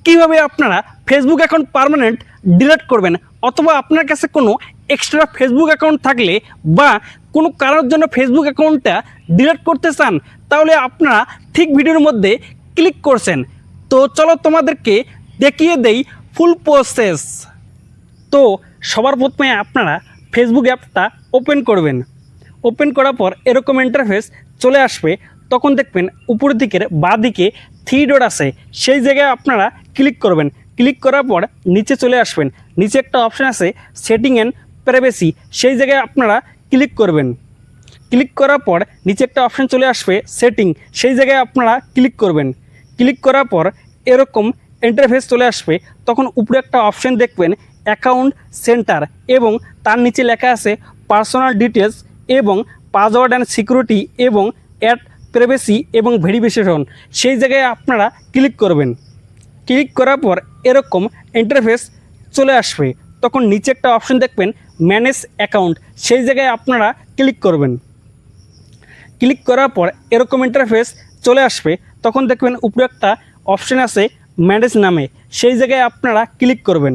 কিভাবে আপনারা Facebook account permanent delete করবেন, অথবা আপনার কাছে কোনো এক্সট্রা ফেসবুক অ্যাকাউন্ট থাকলে বা কোনো কারোর জন্য ফেসবুক অ্যাকাউন্টটা ডিলিট করতে চান, তাহলে আপনারা ঠিক ভিডিওর মধ্যে ক্লিক করছেন। তো চলো তোমাদেরকে দেখিয়ে দেই ফুল প্রসেস। তো সবার প্রথমে আপনারা ফেসবুক অ্যাপটা ওপেন করবেন। ওপেন করার পর এরকম ইন্টারফেস চলে আসবে। তখন দেখবেন উপরের দিকের বাঁ দিকে 3 ডট আছে, সেই জায়গায় আপনারা ক্লিক করবেন। ক্লিক করার পর নিচে চলে আসবেন। নিচে একটা অপশান আছে সেটিং অ্যান্ড প্রাইভেসি, সেই জায়গায় আপনারা ক্লিক করবেন। ক্লিক করার পর নিচে একটা অপশান চলে আসবে সেটিং, সেই জায়গায় আপনারা ক্লিক করবেন। ক্লিক করার পর এরকম ইন্টারফেস চলে আসবে। তখন উপরে একটা অপশান দেখবেন অ্যাকাউন্ট সেন্টার, এবং তার নিচে লেখা আছে পার্সোনাল ডিটেলস এবং পাসওয়ার্ড অ্যান্ড সিকিউরিটি এবং অ্যাড প্রাইভেসি এবং ভেরিফিকেশন, সেই জায়গায় আপনারা ক্লিক করবেন। ক্লিক করার পর এরকম ইন্টারফেস চলে আসবে। তখন নিচে একটা অপশান দেখবেন ম্যানেজ অ্যাকাউন্ট, সেই জায়গায় আপনারা ক্লিক করবেন। ক্লিক করার পর এরকম ইন্টারফেস চলে আসবে। তখন দেখবেন উপরে একটা অপশান আছে ম্যানেজ নামে, সেই জায়গায় আপনারা ক্লিক করবেন।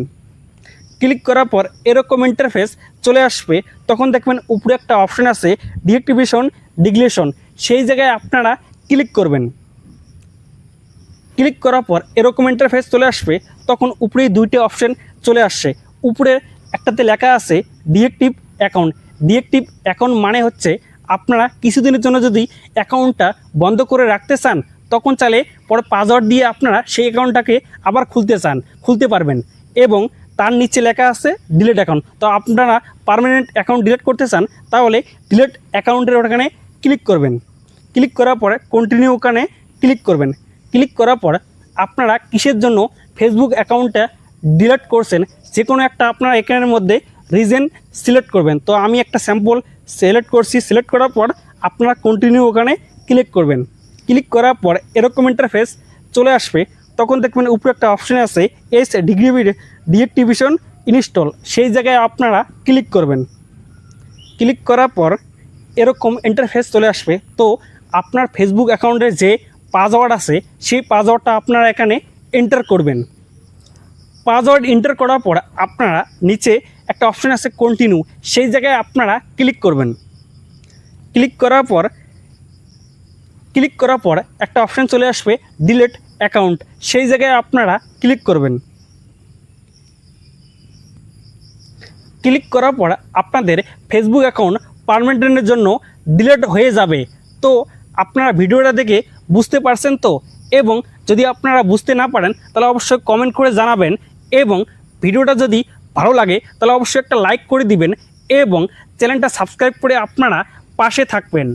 ক্লিক করার পর এরকম ইন্টারফেস চলে আসবে। তখন দেখবেন উপরে একটা অপশান আছে ডিঅ্যাক্টিভেশন ডিলিশন, সেই জায়গায় আপনারা ক্লিক করবেন। ক্লিক করার পর এরকম ইন্টারফেস চলে আসবে। তখন উপরেই 2টি অপশান চলে আসছে। উপরে একটাতে লেখা আছে ডিঅ্যাক্টিভ অ্যাকাউন্ট। ডিঅ্যাক্টিভ অ্যাকাউন্ট মানে হচ্ছে আপনারা কিছুদিনের জন্য যদি অ্যাকাউন্টটা বন্ধ করে রাখতে চান, তখন চাইলে পরে পাসওয়ার্ড দিয়ে আপনারা সেই অ্যাকাউন্টটাকে আবার খুলতে পারবেন। এবং তার নিচে লেখা আছে ডিলিট অ্যাকাউন্ট। তো আপনারা পার্মানেন্ট অ্যাকাউন্ট ডিলিট করতে চান, তাহলে ডিলিট অ্যাকাউন্টের ওখানে ক্লিক করবেন। ক্লিক করার পরে কন্টিনিউ ওখানে ক্লিক করবেন। ক্লিক করার পর আপনারা কিসের জন্য ফেসবুক অ্যাকাউন্টটা ডিলিট করছেন, যে কোনো একটা আপনারা এখানের মধ্যে রিজন সিলেক্ট করবেন। তো আমি একটা স্যাম্পল সিলেক্ট করছি। সিলেক্ট করার পর আপনারা কন্টিনিউ ওখানে ক্লিক করবেন। ক্লিক করার পর এরকম ইন্টারফেস চলে আসবে। তখন দেখবেন উপরে একটা অপশান আছে ডিঅ্যাক্টিভেশন ইনস্টল, সেই জায়গায় আপনারা ক্লিক করবেন। ক্লিক করার পর এরকম ইন্টারফেস চলে আসবে। তো আপনার ফেসবুক অ্যাকাউন্টের যে পাসওয়ার্ড আছে, সেই পাসওয়ার্ডটা আপনারা এখানে এন্টার করবেন। পাসওয়ার্ড এন্টার করার পর আপনারা নিচে একটা অপশান আছে কন্টিনিউ, সেই জায়গায় আপনারা ক্লিক করবেন। ক্লিক করার পর একটা অপশান চলে আসবে ডিলিট অ্যাকাউন্ট, সেই জায়গায় আপনারা ক্লিক করবেন। ক্লিক করার পর আপনাদের ফেসবুক অ্যাকাউন্ট পার্মানেন্টের জন্য ডিলিট হয়ে যাবে। তো আপনারা ভিডিওটা দেখে বুঝতে পারছেন তো? এবং যদি আপনারা বুঝতে না পারেন তাহলে অবশ্যই কমেন্ট করে জানাবেন। এবং ভিডিওটা যদি ভালো লাগে তাহলে অবশ্যই একটা লাইক করে দিবেন এবং চ্যানেলটা সাবস্ক্রাইব করে আপনারা পাশে থাকবেন।